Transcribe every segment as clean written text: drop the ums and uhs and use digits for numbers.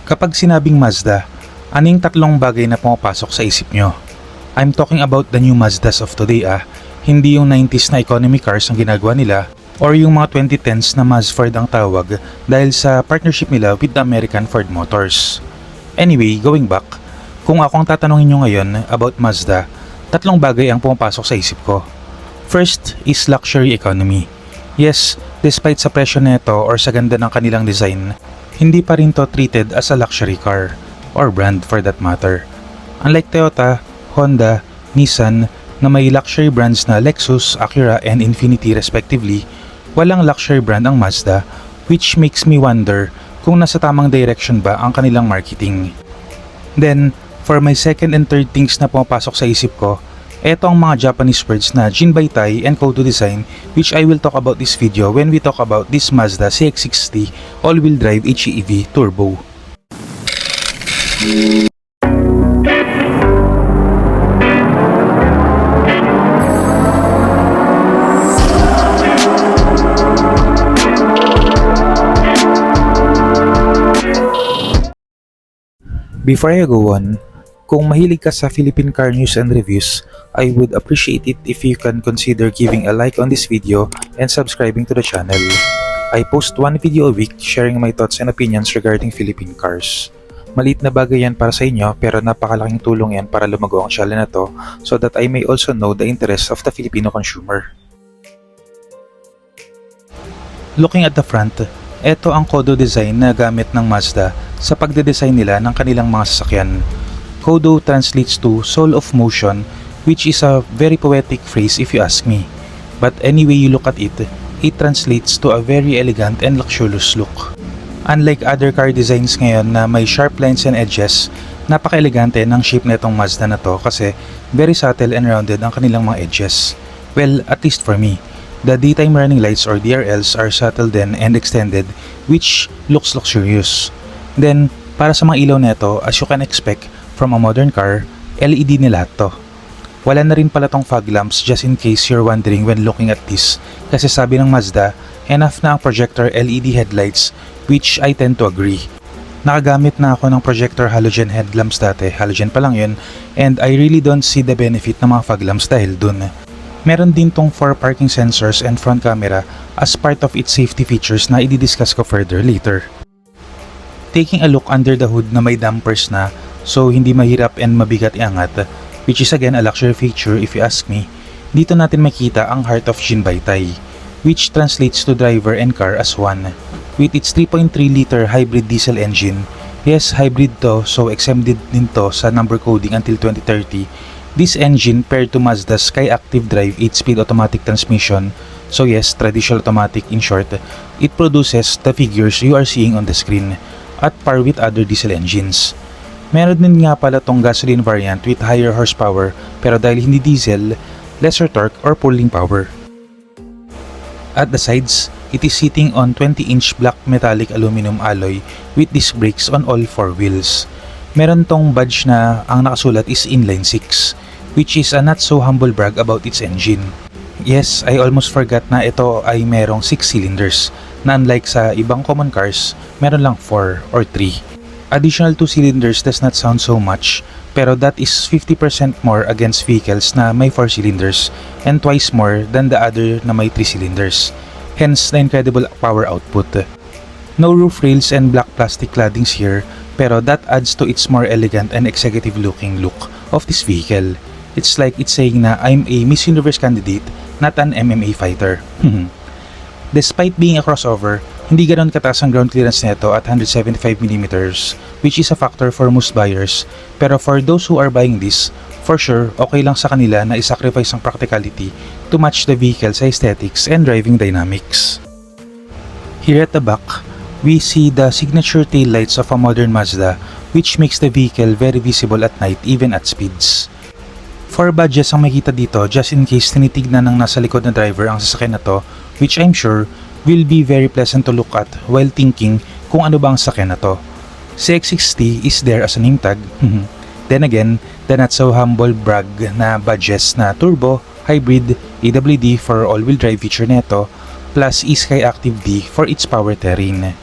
Kapag sinabing Mazda, aning tatlong bagay na pumapasok sa isip nyo? I'm talking about the new Mazdas of today hindi yung 90s na economy cars ang ginagawa nila or yung mga 2010s na Mazford ang tawag dahil sa partnership nila with the American Ford Motors. Anyway, going back, kung ako ang tatanungin nyo ngayon about Mazda, tatlong bagay ang pumapasok sa isip ko. First is luxury economy. Yes, despite sa presyo neto or sa ganda ng kanilang design, hindi pa rin to treated as a luxury car, or brand for that matter. Unlike Toyota, Honda, Nissan, na may luxury brands na Lexus, Acura, and Infiniti respectively, walang luxury brand ang Mazda, which makes me wonder kung nasa tamang direction ba ang kanilang marketing. Then, for my second and third things na pumapasok sa isip ko, eto ang mga Japanese words na Jinbaitai and Kodo Design, which I will talk about this video when we talk about this Mazda CX-60 all-wheel drive HEV Turbo. Before I go on, kung mahilig ka sa Philippine car news and reviews, I would appreciate it if you can consider giving a like on this video and subscribing to the channel. I post one video a week sharing my thoughts and opinions regarding Philippine cars. Maliit na bagay yan para sa inyo pero napakalaking tulong yan para lumago ang channel na to so that I may also know the interests of the Filipino consumer. Looking at the front, eto ang Kodo design na gamit ng Mazda sa pagde-design nila ng kanilang mga sasakyan. Kodo translates to soul of motion, which is a very poetic phrase if you ask me. But any way you look at it, it translates to a very elegant and luxurious look. Unlike other car designs ngayon na may sharp lines and edges, napaka-elegante ng shape na itong Mazda na to kasi very subtle and rounded ang kanilang mga edges. Well, at least for me. The daytime running lights or DRLs are subtle then and extended, which looks luxurious. Then, para sa mga ilaw nito, as you can expect from a modern car, LED na lahat to. Wala na rin pala tong fog lamps just in case you're wondering when looking at this, kasi sabi ng Mazda, enough na ang projector LED headlights, which I tend to agree. Nakagamit na ako ng projector halogen headlamps dati, halogen pa lang yun, and I really don't see the benefit ng mga fog lamps dahil dun. Meron din tong 4 parking sensors and front camera as part of its safety features na i-discuss ko further later. Taking a look under the hood na may dampers na so hindi mahirap and mabigat iangat, which is again a luxury feature if you ask me, dito natin makita ang heart of Jinbaitai, which translates to driver and car as one. With its 3.3-liter hybrid diesel engine, yes, hybrid to so exempted din to sa number coding until 2030, this engine paired to Mazda's Skyactiv Drive 8-speed automatic transmission, so yes, traditional automatic in short, it produces the figures you are seeing on the screen, at par with other diesel engines. Meron din nga pala tong gasoline variant with higher horsepower pero dahil hindi diesel, lesser torque or pulling power. At the sides, it is sitting on 20-inch black metallic aluminum alloy with disc brakes on all 4 wheels. Meron tong badge na ang nakasulat is inline 6, which is a not so humble brag about its engine. Yes, I almost forgot na ito ay merong 6 cylinders, na unlike sa ibang common cars, meron lang 4 or 3. Additional 2 cylinders does not sound so much, pero that is 50% more against vehicles na may 4 cylinders and twice more than the other na may 3 cylinders. Hence the incredible power output. No roof rails and black plastic claddings here, pero that adds to its more elegant and executive looking look of this vehicle. It's like it's saying na I'm a Miss Universe candidate, not an MMA fighter. Despite being a crossover, hindi ganoon kataas ang ground clearance nito at 175mm, which is a factor for most buyers. Pero for those who are buying this, for sure, okay lang sa kanila na isacrifice ang practicality to match the vehicle's aesthetics and driving dynamics. Here at the back, we see the signature taillights of a modern Mazda, which makes the vehicle very visible at night even at speeds. 4 badges ang makita dito just in case tinitignan ng nasa likod na driver ang sasakyan na to, which I'm sure will be very pleasant to look at while thinking kung ano ba ang sasakyan na to. CX-60 is there as a name tag. Then again, the not so humble brag na badges na turbo, hybrid, AWD for all-wheel drive feature neto, plus e-Skyactiv D for its power terrain.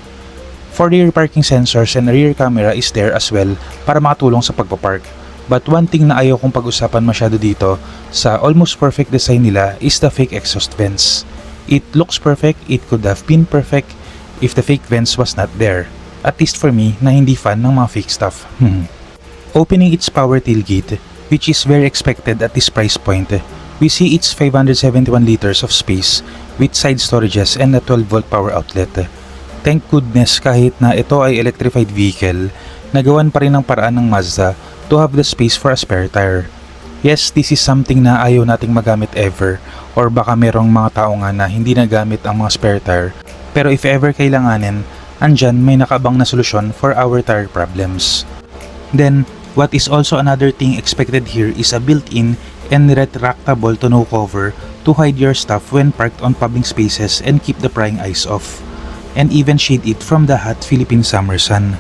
For rear parking sensors and a rear camera is there as well para makatulong sa pagpapark. But one thing na ayaw kong pag-usapan masyado dito sa almost perfect design nila is the fake exhaust vents. It looks perfect, it could have been perfect if the fake vents was not there. At least for me na hindi fan ng mga fake stuff. Opening its power tailgate, which is very expected at this price point, we see its 571 liters of space with side storages and a 12-volt power outlet. Thank goodness kahit na ito ay electrified vehicle, nagawan pa rin ng paraan ng Mazda to have the space for a spare tire. Yes, this is something na ayaw nating magamit ever, or baka merong mga tao nga na hindi nagamit ang mga spare tire. Pero if ever kailanganin, andyan may nakabang na solusyon for our tire problems. Then, what is also another thing expected here is a built-in and retractable tonneau cover to hide your stuff when parked on public spaces and keep the prying eyes off, and even shade it from the hot Philippine summer sun.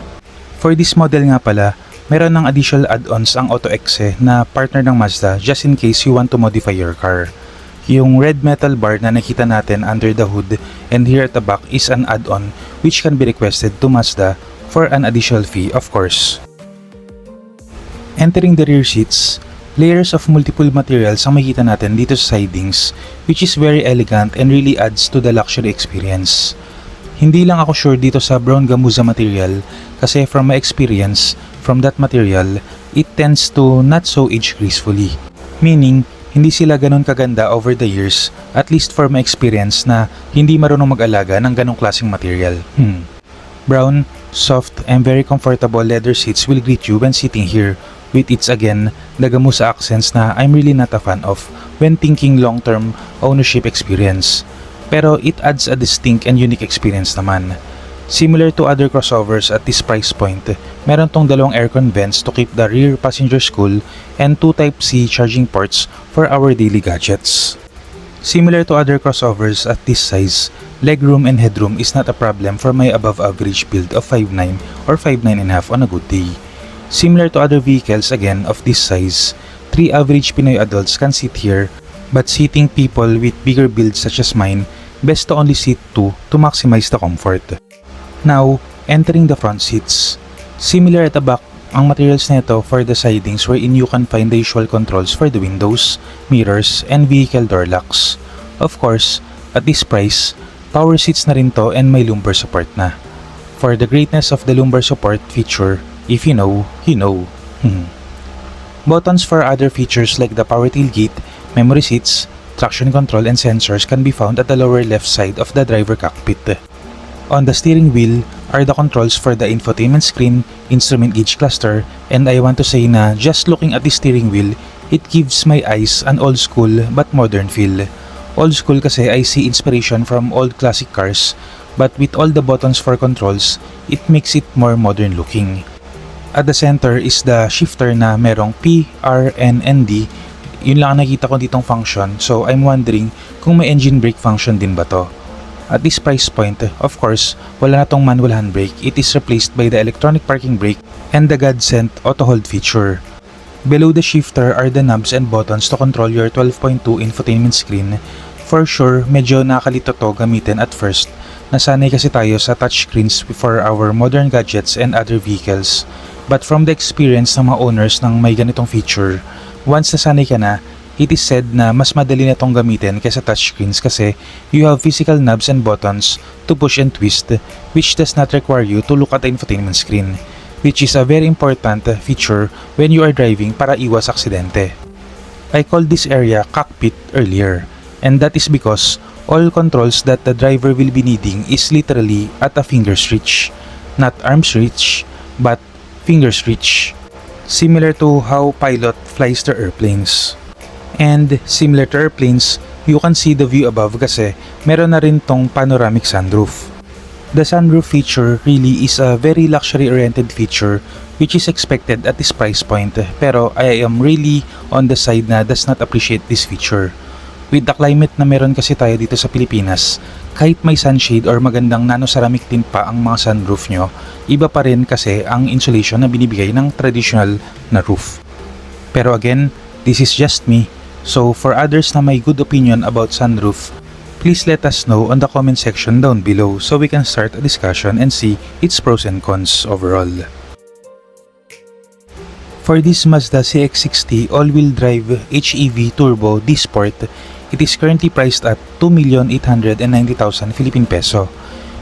For this model nga pala, meron ng additional add-ons ang AutoExe na partner ng Mazda just in case you want to modify your car. Yung red metal bar na nakita natin under the hood and here at the back is an add-on which can be requested to Mazda for an additional fee, of course. Entering the rear seats, layers of multiple materials ang makita natin dito sa sidings, which is very elegant and really adds to the luxury experience. Hindi lang ako sure dito sa brown gamuza material kasi from my experience, from that material, it tends to not so age gracefully. Meaning, hindi sila ganun kaganda over the years, at least for my experience na hindi marunong mag-alaga ng ganong klaseng material. Brown, soft, and very comfortable leather seats will greet you when sitting here, with its again, the gamuza accents na I'm really not a fan of when thinking long-term ownership experience. Pero it adds a distinct and unique experience naman. Similar to other crossovers at this price point, meron tong dalawang aircon vents to keep the rear passengers cool and 2 Type-C charging ports for our daily gadgets. Similar to other crossovers at this size, legroom and headroom is not a problem for my above average build of 5'9" or 5'9.5" on a good day. Similar to other vehicles again of this size, 3 average Pinoy adults can sit here, but seating people with bigger builds such as mine, best to only seat 2 to maximize the comfort. Now, entering the front seats. Similar at the back, ang materials nito for the sidings wherein you can find the usual controls for the windows, mirrors, and vehicle door locks. Of course, at this price, power seats na rin to and may lumbar support na. For the greatness of the lumbar support feature, if you know, you know. Buttons for other features like the power tailgate, memory seats, traction control, and sensors can be found at the lower left side of the driver cockpit. On the steering wheel are the controls for the infotainment screen, instrument gauge cluster, and I want to say na just looking at the steering wheel, it gives my eyes an old school but modern feel. Old school kasi I see inspiration from old classic cars, but with all the buttons for controls, it makes it more modern looking. At the center is the shifter na merong P, R, N, and D. Yun lang ang nakita ko ditong function, so I'm wondering kung may engine brake function din ba to. At this price point, of course, wala na tong manual handbrake. It is replaced by the electronic parking brake and the godsent auto hold feature. Below the shifter are the knobs and buttons to control your 12.2 infotainment screen. For sure, medyo nakakalito to gamitin at first. Nasanay kasi tayo sa touchscreens for our modern gadgets and other vehicles. But from the experience ng mga owners ng may ganitong feature, once nasanay ka na, it is said na mas madali na itong gamitin kaysa touchscreens kasi you have physical knobs and buttons to push and twist, which does not require you to look at the infotainment screen, which is a very important feature when you are driving para iwas aksidente. I called this area cockpit earlier, and that is because all controls that the driver will be needing is literally at a finger's reach, not arm's reach, but finger's reach. Similar to how pilot flies their airplanes. And similar to airplanes, you can see the view above kasi meron na rin tong panoramic sunroof. The sunroof feature really is a very luxury-oriented feature which is expected at this price point, pero I am really on the side na does not appreciate this feature. With the climate na meron kasi tayo dito sa Pilipinas, kahit may sunshade or magandang nano-ceramic tint pa ang mga sunroof nyo, iba pa rin kasi ang insulation na binibigay ng traditional na roof. Pero again, this is just me. So for others na may good opinion about sunroof, Please let us know on the comment section down below so we can start a discussion and see its pros and cons overall. For this Mazda CX-60 all-wheel drive HEV Turbo D-Sport, it is currently priced at 2,890,000 Philippine peso.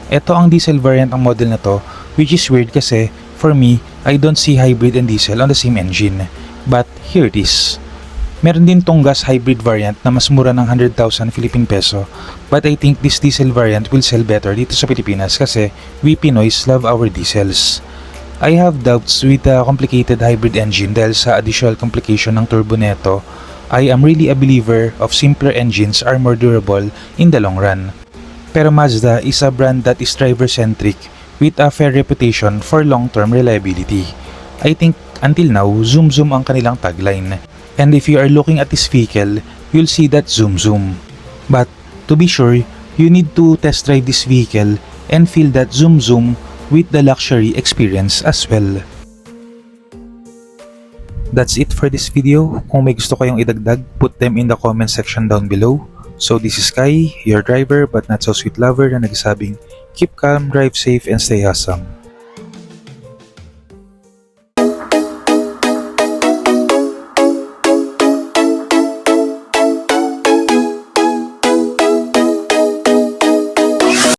Ito ang diesel variant ng model na to, which is weird kasi for me, I don't see hybrid and diesel on the same engine. But here it is. Meron din tong gas hybrid variant na mas mura ng 100,000 Philippine peso, but I think this diesel variant will sell better dito sa Pilipinas kasi we Pinoys love our diesels. I have doubts with the complicated hybrid engine dahil sa additional complication ng turbo neto. I am really a believer of simpler engines are more durable in the long run. Pero Mazda is a brand that is driver-centric with a fair reputation for long-term reliability. I think until now, zoom zoom ang kanilang tagline. And if you are looking at this vehicle, you'll see that zoom zoom. But to be sure, you need to test drive this vehicle and feel that zoom zoom with the luxury experience as well. That's it for this video. Kung may gusto kayong idagdag, put them in the comment section down below. So this is Kai, your driver but not so sweet lover na nagsabing, keep calm, drive safe, and stay awesome.